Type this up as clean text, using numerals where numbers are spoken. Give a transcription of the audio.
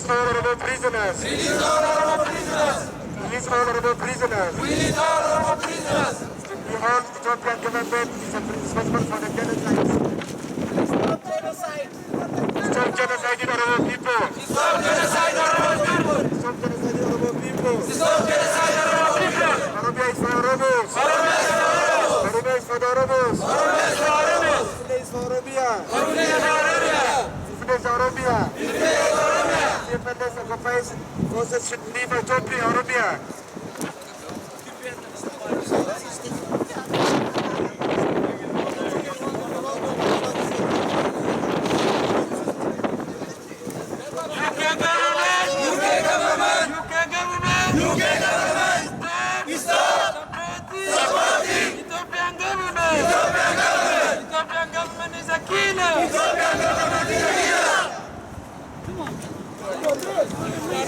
Release all our prisoners. Release all our prisoners. Release all our prisoners. Release all our prisoners. The whole Ethiopian government is responsible for the genocide. Stop genocide. Stop genocide in our people. Stop genocide in our people. Stop genocide in our people. Stop genocide in our people. Oromia is for Oromos. Oromia is for Oromos. Oromia is for the Oromos. Oromia is for Oromos. Oromia is for Oromia. Oromia is for Oromia. Independence Oromia. Independence Oromia. Independence occupies forces should leave Ethiopia, Oromia. Come on.